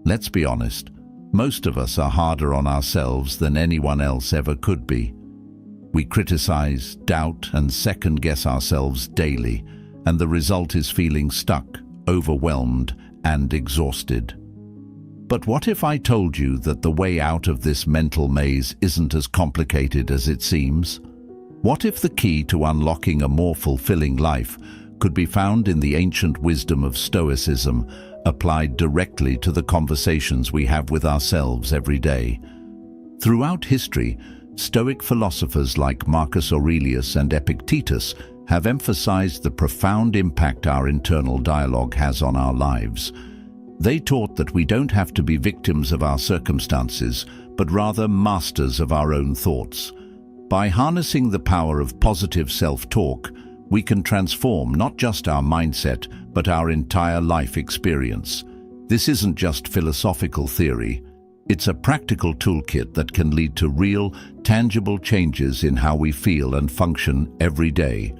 Let's be honest, most of us are harder on ourselves than anyone else ever could be. We criticize, doubt, and second-guess ourselves daily, and the result is feeling stuck, overwhelmed, and exhausted. But what if I told you that the way out of this mental maze isn't as complicated as it seems? What if the key to unlocking a more fulfilling life could be found in the ancient wisdom of Stoicism, applied directly to the conversations we have with ourselves every day? Throughout history, Stoic philosophers like Marcus Aurelius and Epictetus have emphasized the profound impact our internal dialogue has on our lives. They taught that we don't have to be victims of our circumstances, but rather masters of our own thoughts. By harnessing the power of positive self-talk, we can transform not just our mindset, but our entire life experience. This isn't just philosophical theory. It's a practical toolkit that can lead to real, tangible changes in how we feel and function every day.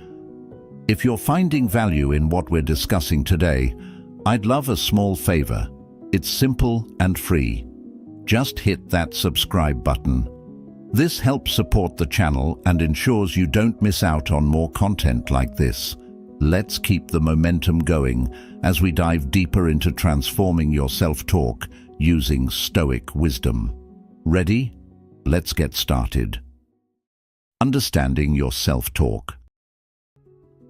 If you're finding value in what we're discussing today, I'd love a small favor. It's simple and free. Just hit that subscribe button. This helps support the channel and ensures you don't miss out on more content like this. Let's keep the momentum going as we dive deeper into transforming your self-talk using Stoic wisdom. Ready? Let's get started. Understanding your self-talk.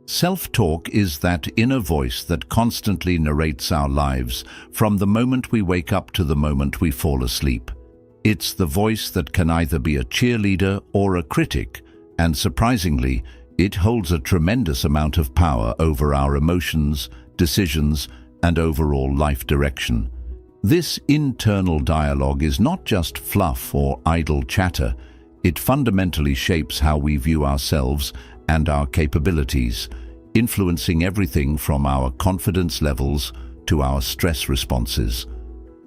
Self-talk is that inner voice that constantly narrates our lives from the moment we wake up to the moment we fall asleep. It's the voice that can either be a cheerleader or a critic, and surprisingly, it holds a tremendous amount of power over our emotions, decisions, and overall life direction. This internal dialogue is not just fluff or idle chatter. It fundamentally shapes how we view ourselves and our capabilities, influencing everything from our confidence levels to our stress responses.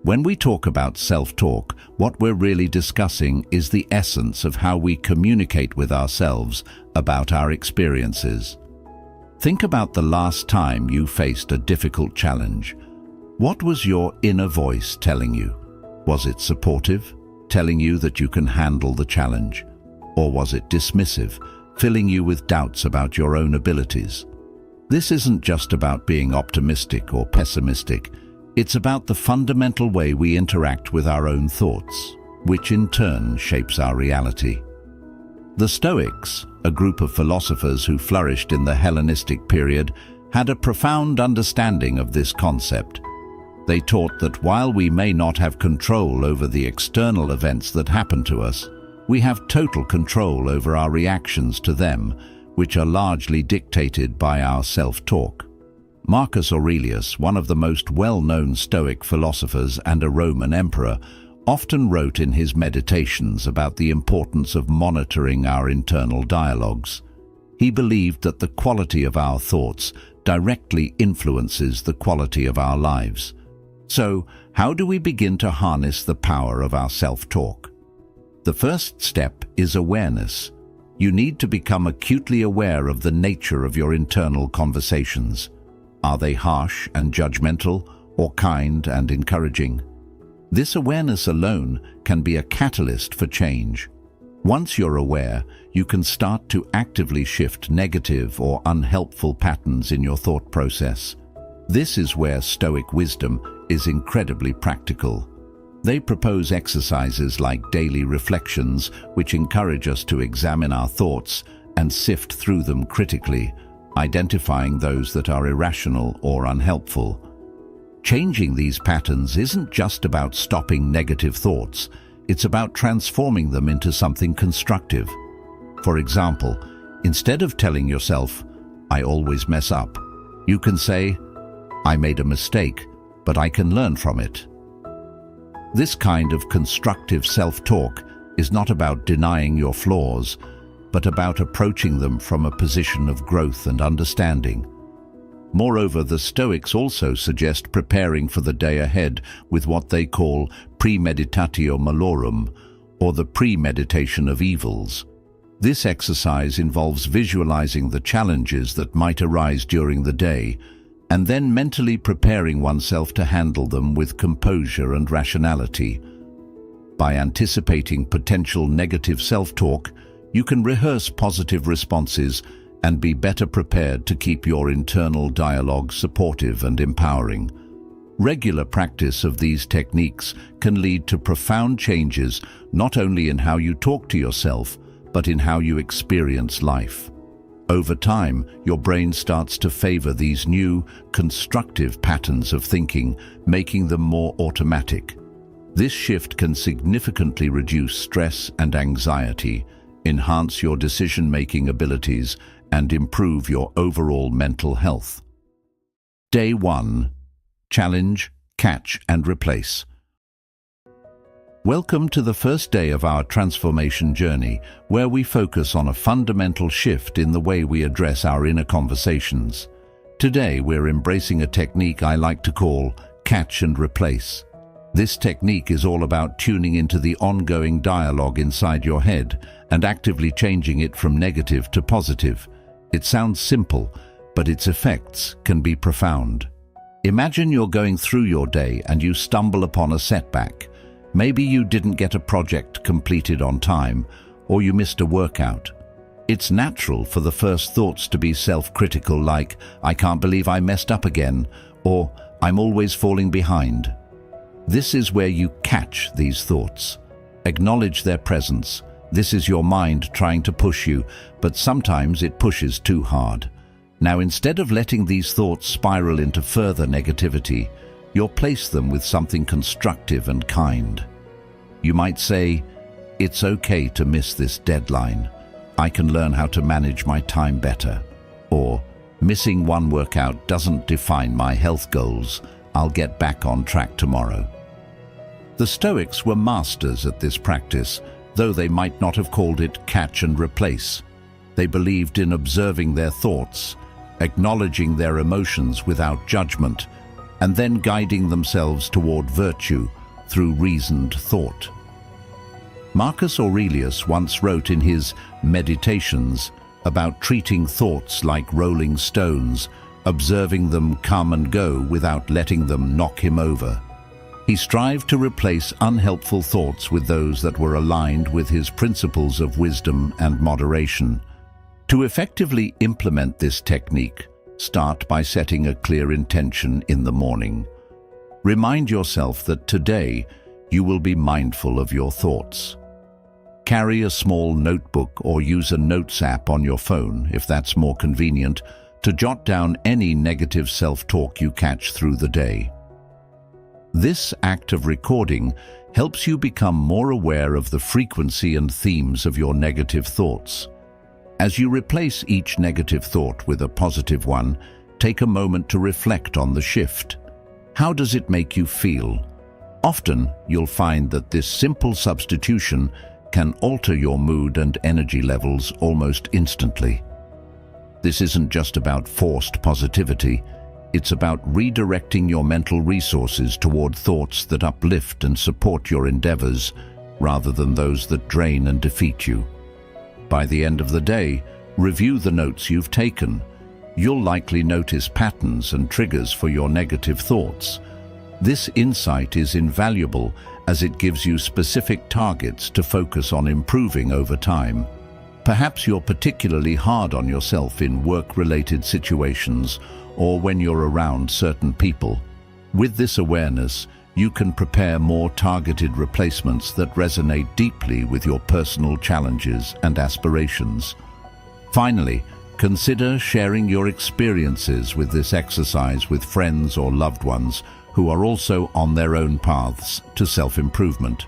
When we talk about self-talk, what we're really discussing is the essence of how we communicate with ourselves about our experiences. Think about the last time you faced a difficult challenge. What was your inner voice telling you? Was it supportive, telling you that you can handle the challenge? Or was it dismissive, filling you with doubts about your own abilities? This isn't just about being optimistic or pessimistic. It's about the fundamental way we interact with our own thoughts, which in turn shapes our reality. The Stoics, a group of philosophers who flourished in the Hellenistic period, had a profound understanding of this concept. They taught that while we may not have control over the external events that happen to us, we have total control over our reactions to them, which are largely dictated by our self-talk. Marcus Aurelius, one of the most well-known Stoic philosophers and a Roman emperor, often wrote in his meditations about the importance of monitoring our internal dialogues. He believed that the quality of our thoughts directly influences the quality of our lives. So, how do we begin to harness the power of our self-talk? The first step is awareness. You need to become acutely aware of the nature of your internal conversations. Are they harsh and judgmental, or kind and encouraging? This awareness alone can be a catalyst for change. Once you're aware, you can start to actively shift negative or unhelpful patterns in your thought process. This is where Stoic wisdom is incredibly practical. They propose exercises like daily reflections, which encourage us to examine our thoughts and sift through them critically, identifying those that are irrational or unhelpful. Changing these patterns isn't just about stopping negative thoughts, it's about transforming them into something constructive. For example, instead of telling yourself, "I always mess up," you can say, "I made a mistake, but I can learn from it." This kind of constructive self-talk is not about denying your flaws, but about approaching them from a position of growth and understanding. Moreover, the Stoics also suggest preparing for the day ahead with what they call premeditatio malorum, or the premeditation of evils. This exercise involves visualizing the challenges that might arise during the day, and then mentally preparing oneself to handle them with composure and rationality. By anticipating potential negative self-talk, you can rehearse positive responses and be better prepared to keep your internal dialogue supportive and empowering. Regular practice of these techniques can lead to profound changes not only in how you talk to yourself, but in how you experience life. Over time, your brain starts to favor these new, constructive patterns of thinking, making them more automatic. This shift can significantly reduce stress and anxiety, enhance your decision-making abilities, and improve your overall mental health. Day 1. Challenge, catch, and replace. Welcome to the first day of our transformation journey, where we focus on a fundamental shift in the way we address our inner conversations. Today, we're embracing a technique I like to call catch and replace. This technique is all about tuning into the ongoing dialogue inside your head and actively changing it from negative to positive. It sounds simple, but its effects can be profound. Imagine you're going through your day and you stumble upon a setback. Maybe you didn't get a project completed on time, or you missed a workout. It's natural for the first thoughts to be self-critical, like, "I can't believe I messed up again," or "I'm always falling behind." This is where you catch these thoughts. Acknowledge their presence. This is your mind trying to push you, but sometimes it pushes too hard. Now, instead of letting these thoughts spiral into further negativity, you'll place them with something constructive and kind. You might say, "It's okay to miss this deadline. I can learn how to manage my time better." Or, "Missing one workout doesn't define my health goals. I'll get back on track tomorrow." The Stoics were masters at this practice, though they might not have called it catch and replace. They believed in observing their thoughts, acknowledging their emotions without judgment, and then guiding themselves toward virtue through reasoned thought. Marcus Aurelius once wrote in his Meditations about treating thoughts like rolling stones, observing them come and go without letting them knock him over. He strived to replace unhelpful thoughts with those that were aligned with his principles of wisdom and moderation. To effectively implement this technique, start by setting a clear intention in the morning. Remind yourself that today you will be mindful of your thoughts. Carry a small notebook or use a notes app on your phone, if that's more convenient, to jot down any negative self-talk you catch through the day. This act of recording helps you become more aware of the frequency and themes of your negative thoughts. As you replace each negative thought with a positive one, take a moment to reflect on the shift. How does it make you feel? Often, you'll find that this simple substitution can alter your mood and energy levels almost instantly. This isn't just about forced positivity. It's about redirecting your mental resources toward thoughts that uplift and support your endeavors, rather than those that drain and defeat you. By the end of the day, review the notes you've taken. You'll likely notice patterns and triggers for your negative thoughts. This insight is invaluable as it gives you specific targets to focus on improving over time. Perhaps you're particularly hard on yourself in work-related situations or when you're around certain people. With this awareness, you can prepare more targeted replacements that resonate deeply with your personal challenges and aspirations. Finally, consider sharing your experiences with this exercise with friends or loved ones who are also on their own paths to self-improvement.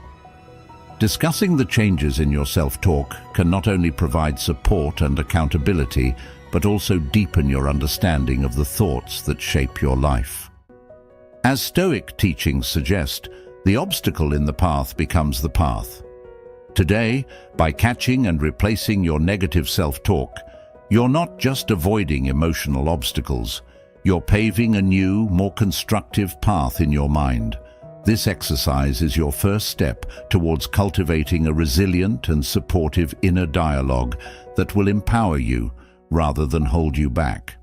Discussing the changes in your self-talk can not only provide support and accountability, but also deepen your understanding of the thoughts that shape your life. As Stoic teachings suggest, the obstacle in the path becomes the path. Today, by catching and replacing your negative self-talk, you're not just avoiding emotional obstacles, you're paving a new, more constructive path in your mind. This exercise is your first step towards cultivating a resilient and supportive inner dialogue that will empower you rather than hold you back.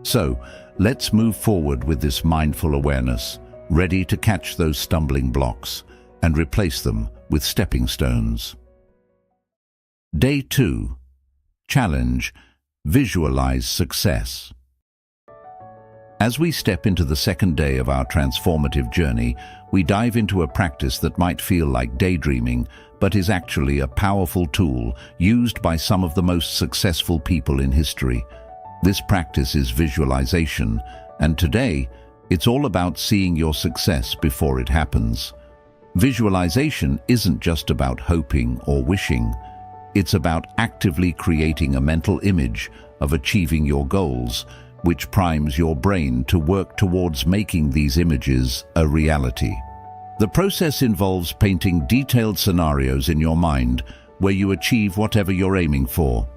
So, let's move forward with this mindful awareness, ready to catch those stumbling blocks and replace them with stepping stones. Day 2. Challenge: visualize success. As we step into the second day of our transformative journey, we dive into a practice that might feel like daydreaming, but is actually a powerful tool used by some of the most successful people in history. This practice is visualization, and today, it's all about seeing your success before it happens. Visualization isn't just about hoping or wishing. It's about actively creating a mental image of achieving your goals, which primes your brain to work towards making these images a reality. The process involves painting detailed scenarios in your mind where you achieve whatever you're aiming for.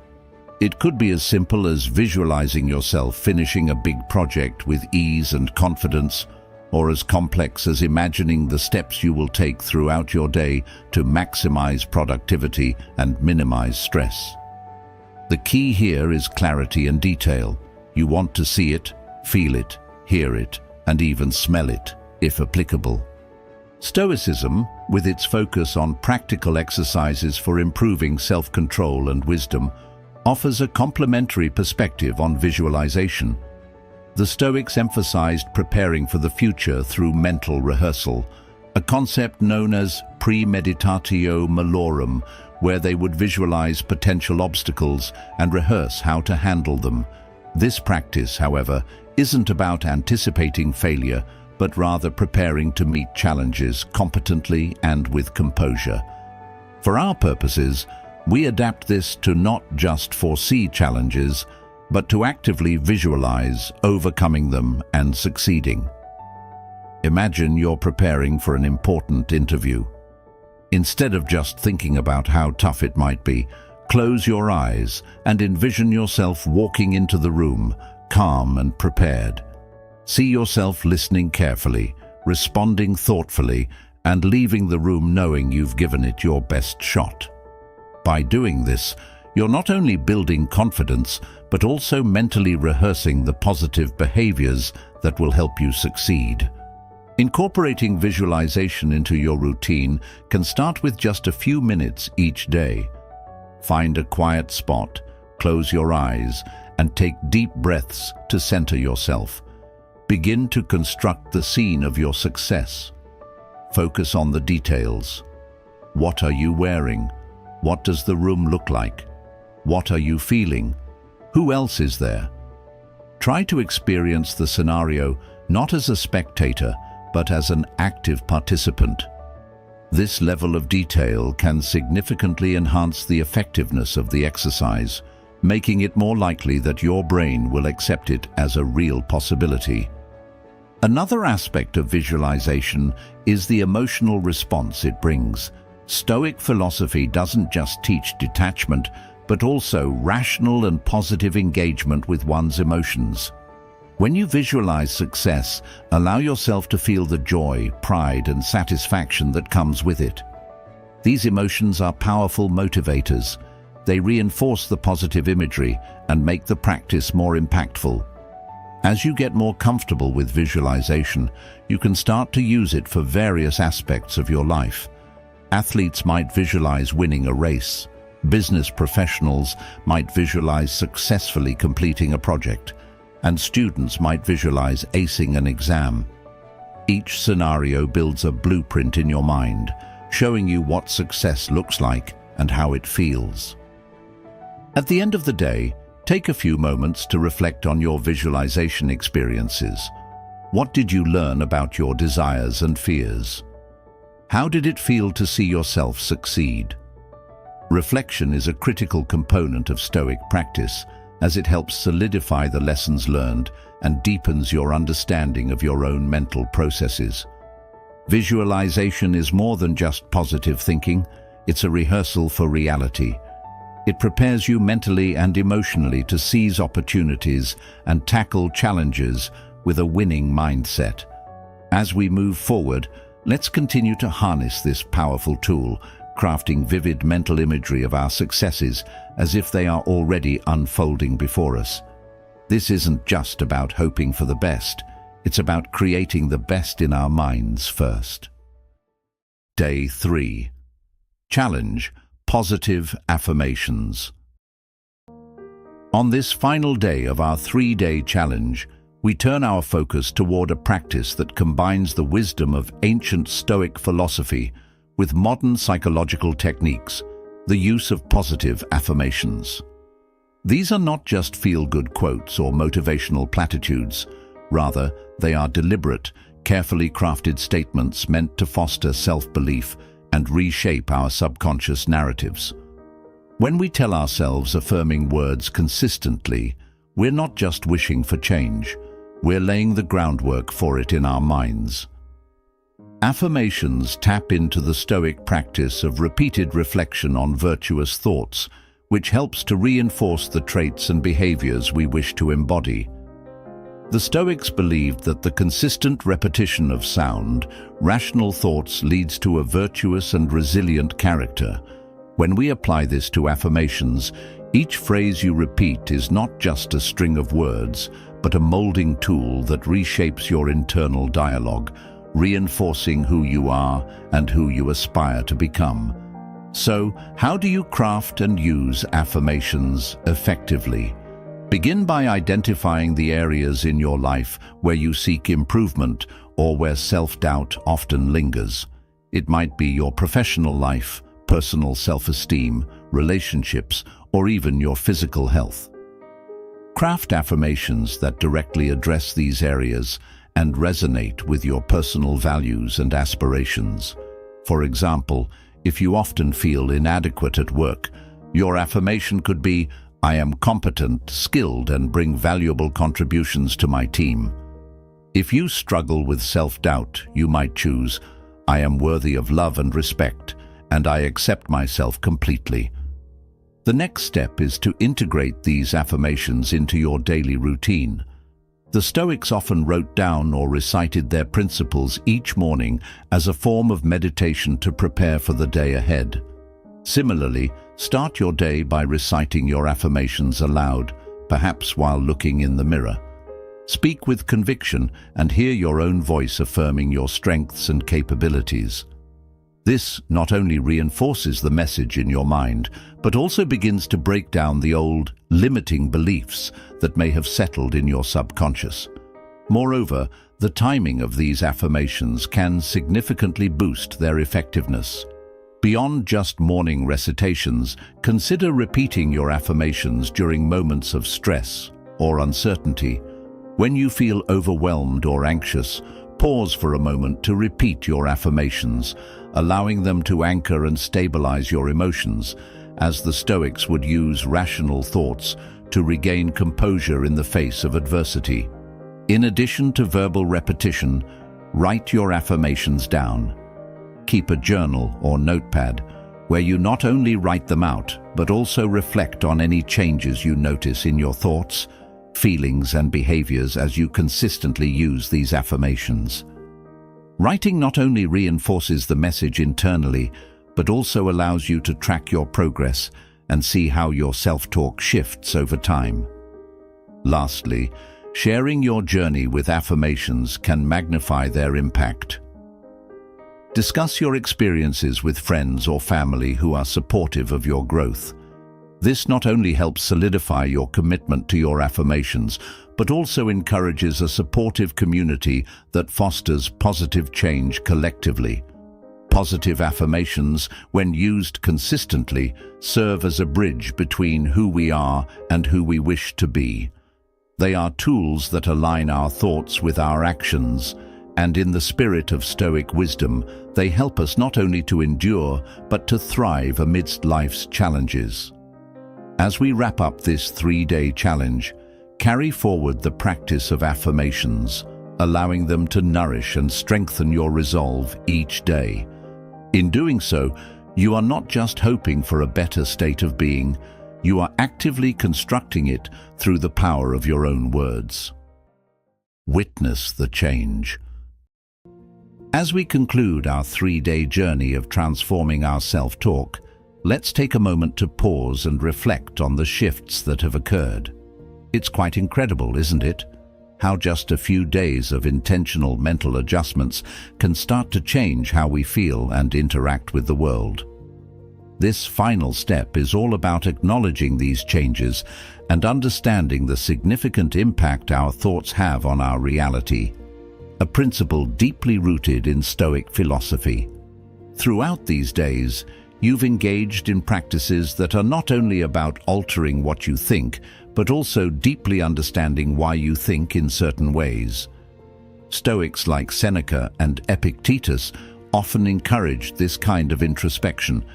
It could be as simple as visualizing yourself finishing a big project with ease and confidence, or as complex as imagining the steps you will take throughout your day to maximize productivity and minimize stress. The key here is clarity and detail. You want to see it, feel it, hear it, and even smell it, if applicable. Stoicism, with its focus on practical exercises for improving self-control and wisdom, offers a complementary perspective on visualization. The Stoics emphasized preparing for the future through mental rehearsal, a concept known as premeditatio malorum, where they would visualize potential obstacles and rehearse how to handle them. This practice, however, isn't about anticipating failure, but rather preparing to meet challenges competently and with composure. For our purposes, we adapt this to not just foresee challenges, but to actively visualize overcoming them and succeeding. Imagine you're preparing for an important interview. Instead of just thinking about how tough it might be, close your eyes and envision yourself walking into the room, calm and prepared. See yourself listening carefully, responding thoughtfully, and leaving the room knowing you've given it your best shot. By doing this, you're not only building confidence, but also mentally rehearsing the positive behaviors that will help you succeed. Incorporating visualization into your routine can start with just a few minutes each day. Find a quiet spot, close your eyes, and take deep breaths to center yourself. Begin to construct the scene of your success. Focus on the details. What are you wearing? What does the room look like? What are you feeling? Who else is there? Try to experience the scenario not as a spectator, but as an active participant. This level of detail can significantly enhance the effectiveness of the exercise, making it more likely that your brain will accept it as a real possibility. Another aspect of visualization is the emotional response it brings. Stoic philosophy doesn't just teach detachment, but also rational and positive engagement with one's emotions. When you visualize success, allow yourself to feel the joy, pride, and satisfaction that comes with it. These emotions are powerful motivators. They reinforce the positive imagery and make the practice more impactful. As you get more comfortable with visualization, you can start to use it for various aspects of your life. Athletes might visualize winning a race. Business professionals might visualize successfully completing a project, and students might visualize acing an exam. Each scenario builds a blueprint in your mind, showing you what success looks like and how it feels. At the end of the day, take a few moments to reflect on your visualization experiences. What did you learn about your desires and fears? How did it feel to see yourself succeed? Reflection is a critical component of Stoic practice, as it helps solidify the lessons learned and deepens your understanding of your own mental processes. Visualization is more than just positive thinking, it's a rehearsal for reality. It prepares you mentally and emotionally to seize opportunities and tackle challenges with a winning mindset. As we move forward, let's continue to harness this powerful tool, crafting vivid mental imagery of our successes as if they are already unfolding before us. This isn't just about hoping for the best, it's about creating the best in our minds first. Day 3. Challenge: Positive Affirmations. On this final day of our 3-day challenge, we turn our focus toward a practice that combines the wisdom of ancient Stoic philosophy with modern psychological techniques, the use of positive affirmations. These are not just feel-good quotes or motivational platitudes. Rather, they are deliberate, carefully crafted statements meant to foster self-belief and reshape our subconscious narratives. When we tell ourselves affirming words consistently, we're not just wishing for change, we're laying the groundwork for it in our minds. Affirmations tap into the Stoic practice of repeated reflection on virtuous thoughts, which helps to reinforce the traits and behaviors we wish to embody. The Stoics believed that the consistent repetition of sound, rational thoughts leads to a virtuous and resilient character. When we apply this to affirmations, each phrase you repeat is not just a string of words, but a molding tool that reshapes your internal dialogue, reinforcing who you are and who you aspire to become. So, how do you craft and use affirmations effectively? Begin by identifying the areas in your life where you seek improvement or where self-doubt often lingers. It might be your professional life, personal self-esteem, relationships, or even your physical health. Craft affirmations that directly address these areas and resonate with your personal values and aspirations. For example, if you often feel inadequate at work, your affirmation could be, "I am competent, skilled, and bring valuable contributions to my team." If you struggle with self-doubt, you might choose, "I am worthy of love and respect, and I accept myself completely." The next step is to integrate these affirmations into your daily routine. The Stoics often wrote down or recited their principles each morning as a form of meditation to prepare for the day ahead. Similarly, start your day by reciting your affirmations aloud, perhaps while looking in the mirror. Speak with conviction and hear your own voice affirming your strengths and capabilities. This not only reinforces the message in your mind, but also begins to break down the old, limiting beliefs that may have settled in your subconscious. Moreover, the timing of these affirmations can significantly boost their effectiveness. Beyond just morning recitations, consider repeating your affirmations during moments of stress or uncertainty. When you feel overwhelmed or anxious, pause for a moment to repeat your affirmations, allowing them to anchor and stabilize your emotions, as the Stoics would use rational thoughts to regain composure in the face of adversity. In addition to verbal repetition, write your affirmations down. Keep a journal or notepad where you not only write them out, but also reflect on any changes you notice in your thoughts, feelings, and behaviors as you consistently use these affirmations. Writing not only reinforces the message internally, but also allows you to track your progress and see how your self-talk shifts over time. Lastly, sharing your journey with affirmations can magnify their impact. Discuss your experiences with friends or family who are supportive of your growth. This not only helps solidify your commitment to your affirmations, but also encourages a supportive community that fosters positive change collectively. Positive affirmations, when used consistently, serve as a bridge between who we are and who we wish to be. They are tools that align our thoughts with our actions, and in the spirit of Stoic wisdom, they help us not only to endure, but to thrive amidst life's challenges. As we wrap up this 3-day challenge, carry forward the practice of affirmations, allowing them to nourish and strengthen your resolve each day. In doing so, you are not just hoping for a better state of being, you are actively constructing it through the power of your own words. Witness the change. As we conclude our 3-day journey of transforming our self-talk, let's take a moment to pause and reflect on the shifts that have occurred. It's quite incredible, isn't it? How just a few days of intentional mental adjustments can start to change how we feel and interact with the world. This final step is all about acknowledging these changes and understanding the significant impact our thoughts have on our reality, a principle deeply rooted in Stoic philosophy. Throughout these days, you've engaged in practices that are not only about altering what you think, but also deeply understanding why you think in certain ways. Stoics like Seneca and Epictetus often encouraged this kind of introspection,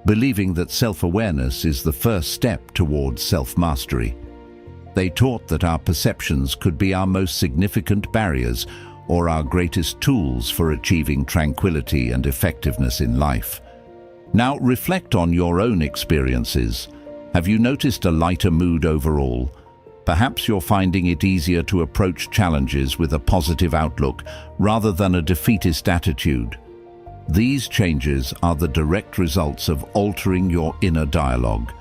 believing that self-awareness is the first step towards self-mastery. They taught that our perceptions could be our most significant barriers or our greatest tools for achieving tranquility and effectiveness in life. Now reflect on your own experiences. Have you noticed a lighter mood overall? Perhaps you're finding it easier to approach challenges with a positive outlook rather than a defeatist attitude. These changes are the direct results of altering your inner dialogue.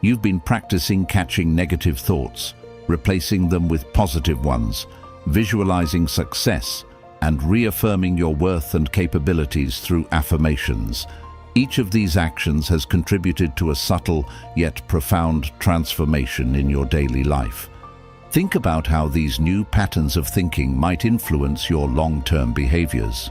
You've been practicing catching negative thoughts, replacing them with positive ones, visualizing success, and reaffirming your worth and capabilities through affirmations. Each of these actions has contributed to a subtle yet profound transformation in your daily life. Think about how these new patterns of thinking might influence your long-term behaviors.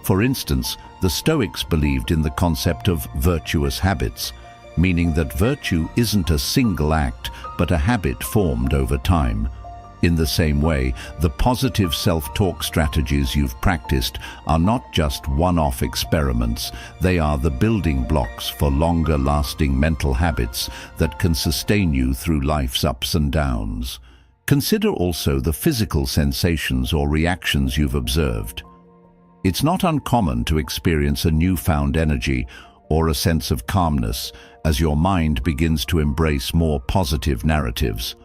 For instance, the Stoics believed in the concept of virtuous habits, meaning that virtue isn't a single act, but a habit formed over time. In the same way, the positive self-talk strategies you've practiced are not just one-off experiments. They are the building blocks for longer-lasting mental habits that can sustain you through life's ups and downs. Consider also the physical sensations or reactions you've observed. It's not uncommon to experience a newfound energy or a sense of calmness as your mind begins to embrace more positive narratives.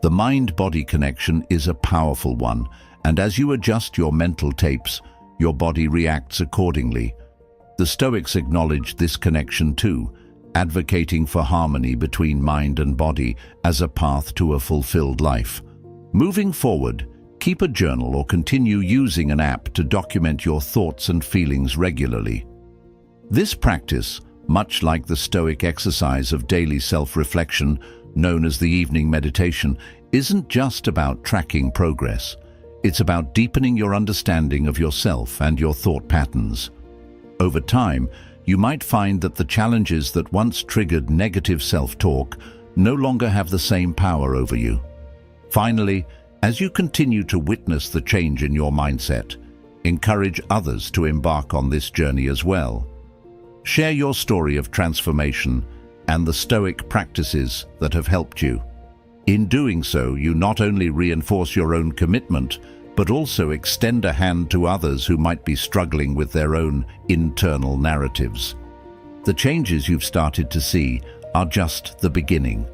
The mind-body connection is a powerful one, and as you adjust your mental tapes, your body reacts accordingly. The Stoics acknowledged this connection too, advocating for harmony between mind and body as a path to a fulfilled life. Moving forward, keep a journal or continue using an app to document your thoughts and feelings regularly. This practice, much like the Stoic exercise of daily self-reflection, known as the evening meditation, isn't just about tracking progress. It's about deepening your understanding of yourself and your thought patterns. Over time, you might find that the challenges that once triggered negative self-talk no longer have the same power over you. Finally, as you continue to witness the change in your mindset, encourage others to embark on this journey as well. Share your story of transformation and the Stoic practices that have helped you. In doing so, you not only reinforce your own commitment, but also extend a hand to others who might be struggling with their own internal narratives. The changes you've started to see are just the beginning.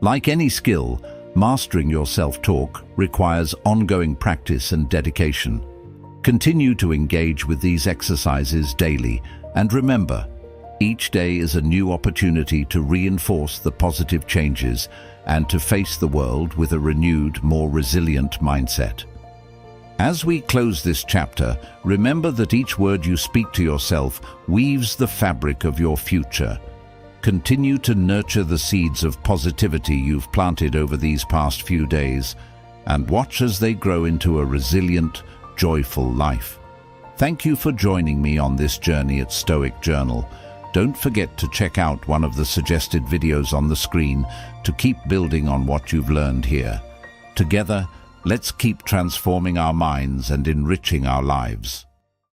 Like any skill, mastering your self-talk requires ongoing practice and dedication. Continue to engage with these exercises daily, and remember, each day is a new opportunity to reinforce the positive changes and to face the world with a renewed, more resilient mindset. As we close this chapter, remember that each word you speak to yourself weaves the fabric of your future. Continue to nurture the seeds of positivity you've planted over these past few days, and watch as they grow into a resilient, joyful life. Thank you for joining me on this journey at Stoic Journal. Don't forget to check out one of the suggested videos on the screen to keep building on what you've learned here. Together, let's keep transforming our minds and enriching our lives.